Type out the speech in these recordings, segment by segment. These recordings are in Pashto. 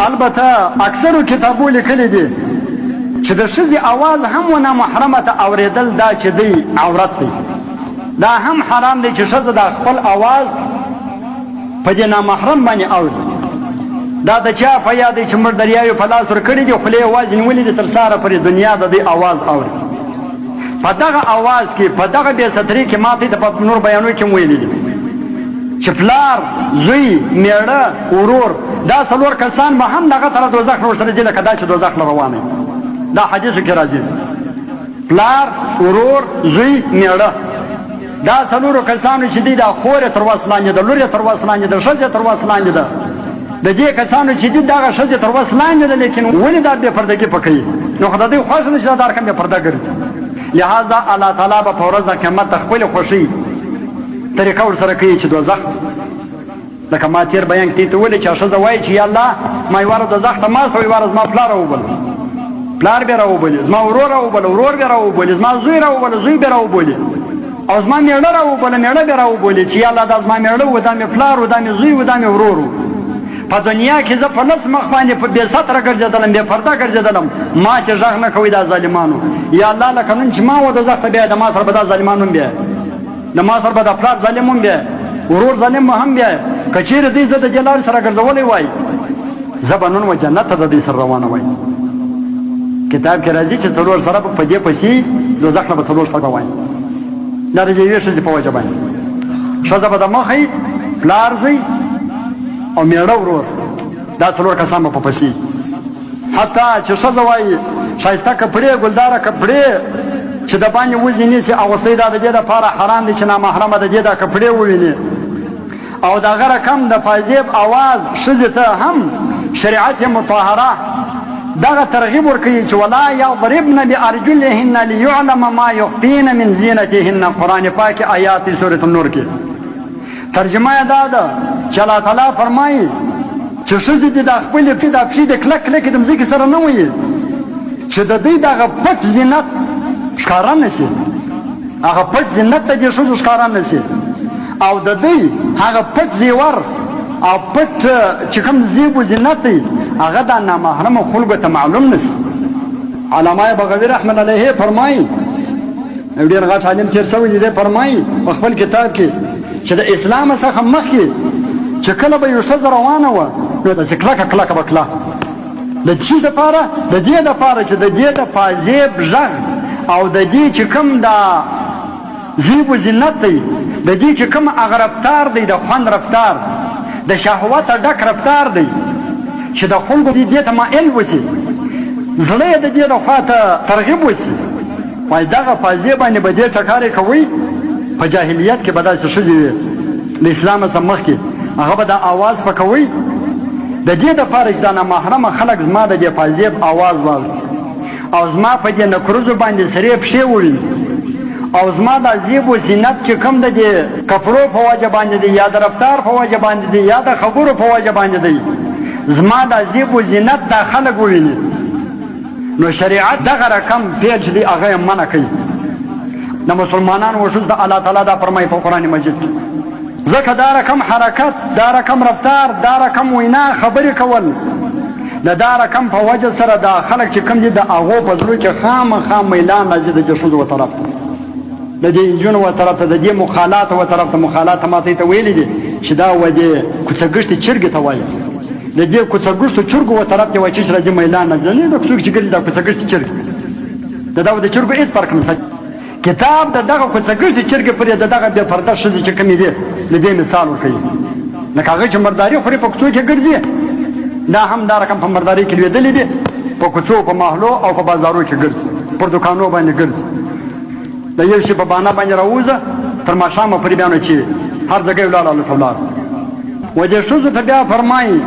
البته اکثرو کتابو لیکلي دي چې د ښځې اواز هم ونه محرمه ته اورېدل دا چې دی عورت دی. دا هم حرام دی چې ښځه د خپل اواز په دې نامحرم باندې اوري. دا د چا په یاد دی چې مړ دریاوې په لاس ورکړي دي خولې یوازې نیولې دي تر ساره پورې دنیا د دې اواز اوري. په دغه اواز کې په دغه بې سترۍ کې ما ته د په نور بیانو کې ویلي دي چې پلار زوی میړه ورور دا څلور کسان به هم دغه طرف دوزخ نه ورسره ځي لکه دا چې دوزخ له روانه دا حدیثو کې راځي. پلار ورور زوی میړه دا څلورو کسانو چې دی دا خور یې تر وس لاندې ده، لور یې تر وس لاندې ده، ښځه یې تر وس لاندې ده. د دې کسانو چې دی دغه ښځې تر وس لاندې ده لیکن ولې دا بې پردګي پکوي نو خو د دوی خوښ ده چې دا د هر کم بې پرده ګرځي. لهذا الله تعالی به په ورځ د قیامت د خپلې خوښۍ طریقه ورسره کوي چې دوزخ لکه ما تېر بیان کې ته ولې چې ښځه وایي چې یا الله ما یواره دوزخ ته ماسته وي واره زما پلار راوبله پلار بیا راوبلي، زما ورور راوبله ورور بیا راوبلي، زما زوی راوبله زوی بیا راوبلي، او زما میړه راوبله میړه بیا راوبلي چې یا الله دا زما میړه و دا مې پلار و دا مې زوی و دا مې ورور و. په دنیا کې زه په لس مخ باندې په بې ستره ګرځېدلم بې پرده ګرځېدلم ما چې غږ نه کوي دا ظالمانو. یا الله لکه نن چې ما و دوزخ ته بیایې د ما سره به دا ظالمان هم بیایې، د ما سره به د پلار ظالم هم بیایې، ورور ظالم هم بیایې. که چېرې دوی زه د دې لارې سره ګرځولی وای زه به نن و جنت ته د دوی سره روانه وای. کتاب کې راځي چې څلور سره په دې پسې دوزخ نه به څلور سره به وای. دا د یوې ښځې په وجه باندې ښځه به د مخې پلار زوی او میړه ورور دا څلور کسان به په پسې حتی چې ښځه وایي ښایسته کپړې ګلداره کپړې چې د باندې وزې نیسي اغوستی دا د دې دپاره حرام دی چې نامحرمه د دې دا کپړې وویني. او د هغه رقم د پایزیب اواز ښځې ته هم شریعت مطهره دغه ترغیب ورکوي چې ولا یضربن بارجلهن لیعلم ما یخفین من زینتهن. قرآن پاک آیات سورة النور کې ترجمه یې دا ده چې الله تعالی فرمایي چې ښځې دې د خپلې پښې د پښې د کلک کلکې د مځکې سره نه وي چې د دوی دغه پټ زینت ښکاره نه شي، هغه پټ زینت ته دې ښځو ښکاره نه شي، او د دوی هغه پټ زیور او پټ چې کوم زیب و زینت دی هغه د نامحرمو خلکو ته معلوم نه شي. علامه بغوی رحمت علیه فرمایي ډېر غټ عالم تېر شوی دی فرمایي په خپل کتاب کې چې د اسلام څخه مخکې چې کله به یو ښځه روانه وه نو داسې کلکه کلکه به کله د څه دپاره د دې دپاره چې د دې د پازیب غږ او د دې چې کوم د زیب و زینت دی د دې چې کوم هغه رفتار دی د خوند رفتار د شهوته ډک رفتار دی چې د خلکو دې ته مایل وسي زړه یې د دې دخوا ته ترغیب وسي وایي دغه پازیب باندې به دې ټکارې کوئ. په جاهلیت کې به داسې ښځې وي د اسلام څخه مخکې هغه به دا اواز پکوي د دې دپاره چې دا نامحرمه خلک زما د دې پازیب اواز واوري او زما په دې نکروزو باندې سرې پښې وویني او زما دا زیب و زینت چې کوم د دې کپړو په وجه باندې دی یا د رفتار په وجه باندې دی یا د خبرو په وجه باندې دی زما دا زیب و زینت دا خلک وویني نو شریعت دغه رقم پیل چې دی هغه یې منع کوي. د مسلمانانو وښځو د الله تعالی دا فرمایي په قرآن مجید کې ځکه دا رقم حرکت دا رقم رفتار دا رقم وینا خبرې کول د دا رقم په وجه سره دا خلک چې کوم دي د هغو په زړو کې خامخا میلان راځي د دې ښځو و طرف ته د دې نجونو و طرف ته د دې مخالات و طرف ته مخالات ما ته ویلي دي چې دا و دې کوڅه ګشتې چرګې ته وایي د دې کوڅه ګشتو چرګو و طرف ته وایي چې راځي میلان راځي نه د څوک چې ګرځي دا کوڅه ګشتې چرګې دا د چرګو هېڅ فرق نشته. کتاب د دغه کوڅه ګشتې چرګې پرې د دغه بې پرده ښځې چې کومې دي د دې مثال ورکوي لکه هغه چې مرداري خوري په کوڅو کې ګرځي دا هم دا رقم په مرداري کې لوېدلي دي په کوڅو په محلو او په بازارو کې ګرځي پر دوکانو باندې ګرځي د یو شي په بهانه باندې راووځه تر ماښامه پورې بیا نو چې هر ځای ولاړ هلته ولاړ و دې ښځو ته بیا فرمایي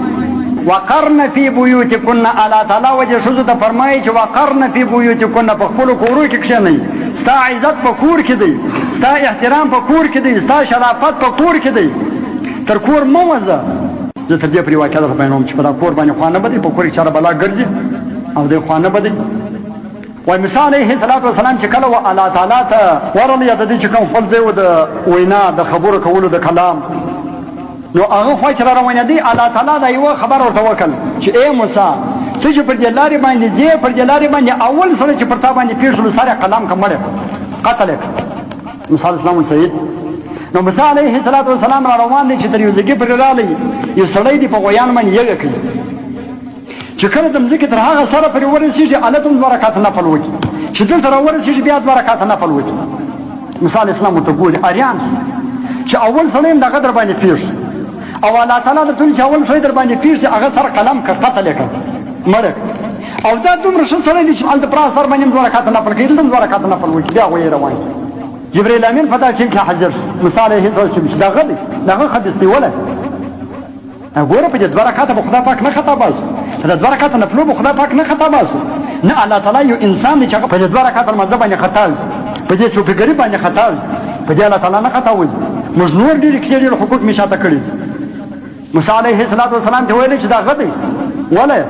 وقرن فی بیوتکن. الله تعالی و دې ښځو ته فرمایي چې وقرن فی بیوتکن په خپلو کورو کې کښېنئ ستا عزت په کور کې دی ستا احترام په کور کې دی ستا شرافت په کور کې دی تر کور مه وځه. زه تر دې پورې واقعه درته بیانوم چې په دا کور باندې خوا نه بدي په کور کې چاره بلا ګرځي او دی خوا نه بدي. وایي موسی علیه السلام چې کله و الله تعالی ته ورغلی د دې چې کوم خپل ځای و د وینا د خبرو کولو د کلام نو هغه خوا چې را روانېدی الله تعالی دا یوه خبر ورته وکړ چې ای موسی ته چې پر دې لارې باندې ځې پر دې لارې باندې اول سره چې پر تا باندې پېښ شول سر یې قلم که مړ یې قتل یې موسی علیه السلام شهید. نو موسی علیه السلام را روان دی چې تر یو ځګي پرې راغلی یو سړی دی په غویان باندې یږه کوي چې کله د مځکې تر هغه سره پرې ورسېږي هلته هم 2 رکعته نفل وکړي چې دلته را ورسېږي بیا 2 رکعته نفل وکړي. موسی علیه السلام ورته ګوري اریان شو چې اول سړی هم دغه در باندې پېښ او الله تعالی درته ویلي چې اول سړی در باندې پېښ شي هغه سر قلم که قتل یې کړ مړ یې او دا دومره ښه سړی دی چې هلته پر سر باندې هم 2 رکعته نفل کوي دلته هم 2 رکعته نفل وکړي بیا غوی روان جبرائیل امین په دا ټیم کې حاضر شو موسی علیه السلام چې دغه دی دغه خبیث نیولی ګوره په دې 2 رکعته به خدای پاک نه خطا باسو په دې 2 رکعته نفلو به خدای پاک نه خطا باسو نه الله تعالی یو انسان دی چې هغه په دې 2 رکعته لمانځه باندې خطا وي په دې صوفیګري باندې خطا وي په دې الله تعالی نه خطا وي موږ نور ډېر کیسې ډېر حقوق مې شاته کړي موسی علیه السلام ته ویلي چې دغه دی ولی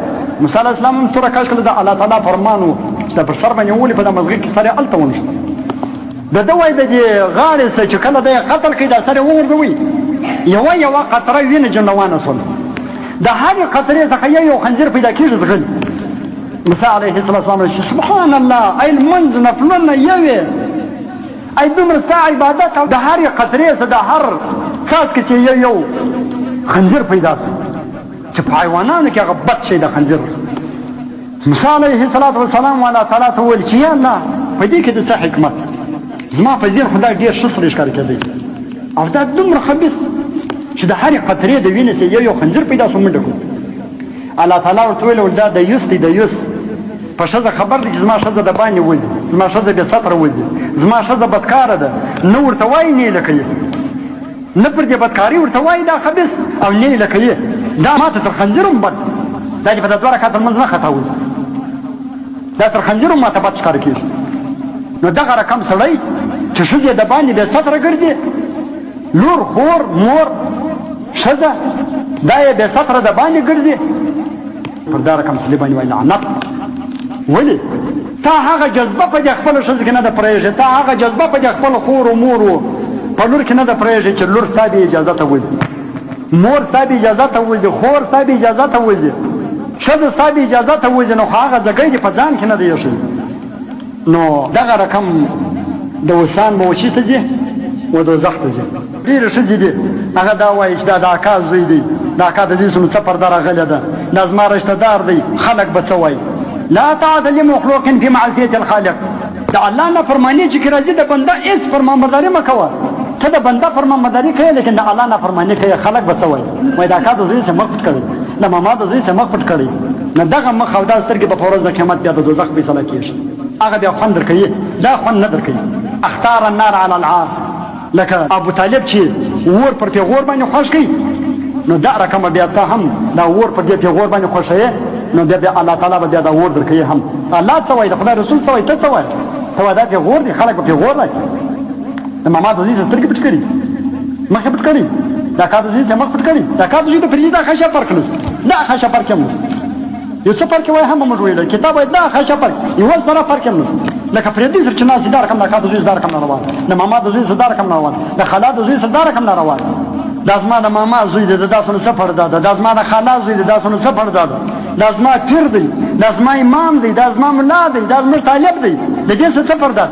موسی علیه السلام هم توره کش کړه د الله تعالی فرمان و چې دا پر سر باندې ولي په دا مزغې کې سر یې هلته ونښت د ده وایي د دې غاړې څه چې کله دی قتل کوي دا سر یې وغورځوي یوه قطره وینه جن روانه شول د هرې قطرې څخه یو خنزیر پیدا کېږي زغلي موسی علیه السلام چې سبحان الله ای لمونځ نفلونه یوې ای دومره ستا عبادت او د هرې قطرې څه د هر څاڅکي چې یو خنزیر پیدا شو چې په حیوانانو کې هغه بد شی د خنزیر موسی علیه السلام الله تعالی ته وویل چې یا الله په دې کې د څه حکمت زما په ذهن خدای ډېر ښه سړی ښکاره کېدی او دا دومره خبیث چې د هرې قطرې د وینې څخه یو خنزیر پیدا شو منډه کړو الله تعالی ورته ویل دا د یوس دی د یوس په ښځه خبر دی چې زما ښځه د باندې وځي زما ښځه بې ستره وځي زما ښځه بدکاره ده نه ورته وایي نه یې لکه یې نه پر دې بدکاري ورته وایي دا خبیث او نه یې لکه یې دا ماته تر خنزیر هم بد دا چې په دا 2 رکعته لمونځ نه خطا وځي دا تر خنزیر هم ماته بد ښکاره کېږي نو دغه رقم سړی چې ښځې د باندې بې ستره ګرځي لور خور مور ښځه دا یې بې ستره د باندې ګرځي پر دا رقم سړي باندې وایي لعنت ولې تا هغه جذبه په دې خپله ښځه کې نه ده پرېږدې تا هغه جذبه په دې خپله خور و مور و په لور کې نه ده پرېږدې چې لور ستا بې اجازه ته وځي مور ستا بې اجازه ته وځي خور ستا بې اجازه ته وځي ښځه ستا بې اجازه ته وځي نو خو هغه ځګی دې په ځان کې نه دی ایښی نو دغه رقم د وسان به وچې ته ځي و دوزخ ته ځي ډېرې ښځې دي هغه دا وایي چې دا د اکا زوی دی د اکا د زوی سره څه پرده راغلې ده دا زما رشته دار دی خلک به څه وایي لا طاعة لمخلوق في معصية الخالق د الله نافرماني چې راځي د بنده هېڅ فرمانبرداري مه کوه ته د بنده فرمانبرداري کوې لیکن د الله نافرماني کوې خلک به څه وایي وایي د اکا د زوی سره مخ پټ کړی د ماما د زوی سره مخ پټ کړی نو دغه مخ او دا سترګې به په ورځ د قیامت بیا د دوزخ فیصله کېږي هغه بیا خوند درکوي دا خوند نه درکوي اختار النار على العار لکه ابو طالب چې اور پر پیغور باندې خوښ کوي نو دا رقم بیا ته هم دا اور پر دې پیغور باندې خوښوي نو بیا الله تعالی به بیا دا اور درکوي هم الله څه وایي د خدای رسول څه وایي ته څه وایي ته وایي دا پیغور دی خلک به پیغور لایي د ماما د زوی سترګې پټ کړي مخ یې پټ کړي د اکا د زوی مخ پټ کړي د اکا د زوی د فرجي دا خشه فرق نشته دا خشه فرق هم نشته یو څه فرق وایي هم موږ ویل کتاب وایي دا خشه فرق یو سره فرق هم نشته لکه پردي سره چې ناس دا رقم د اکا د زوی دا رقم نه روان د ماما د زوی دا رقم نه روان د خالا د زوی دا رقم نه روان دا زما د ماما زوی دی دا څونه سفر ده دا زما د خالا زوی دی دا څونه سفر ده دا زما پیر دی دا زما امام دی دا زما ملا دی دا زما طالب دی د دې څه سفر ده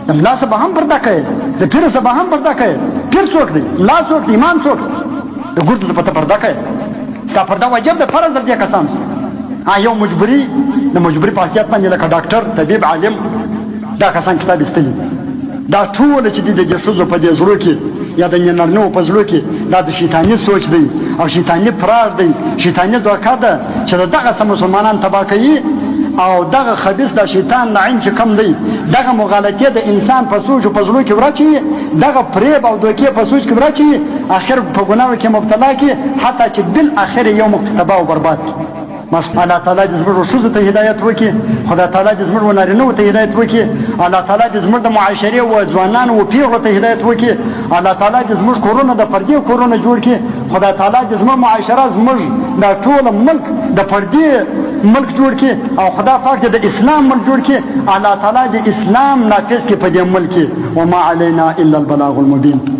د ملا څه به هم پرده کوي د پیر څه به هم پرده کوي پیر څوک دی ملا څوک دی امام څوک د ګرد څه پته پرده کوي ستا پرده واجب ده فرض ده دې کسان یو مجبوري د مجبوري په حیثیت باندې لکه ډاکټر طبیب عالم دا کسان کتاب ایستلي دا ټول چې دي د ښځو په دې زړه کې یا د نارینهو په زړه کې دا د شیطاني سوچ دی او شیطاني فراغ دی شیطاني دوکه ده چې دغه مسلمانان تباه کوي او دغه خبیث د شیطان لعین چې کم دی دغه مغالطې د انسان په سوچ او په زړه کې ورچي دغه فریب او دوکې په سوچ کې ورچي اخر په ګناو کې مبتلا کی حتی چې بالاخر یوم تباه او برباد الله تعالی دې زموږ ښځو ته هدایت وکړي خدای تعالی دې زموږ نارینهو ته هدایت وکړي الله تعالی دې زموږ د معاشرې او ځوانانو او پیغلو ته هدایت وکړي الله تعالی دې زموږ کورونه د فردي کورونه جوړ کړي خدای تعالی دې زموږ معاشره زموږ د ټول ملک د فردي ملک جوړ کړي او خدای پاک دې د اسلام ملک جوړ کړي الله تعالی دې اسلام نافذ کړي په دې ملک کې وما علينا الا البلاغ المبين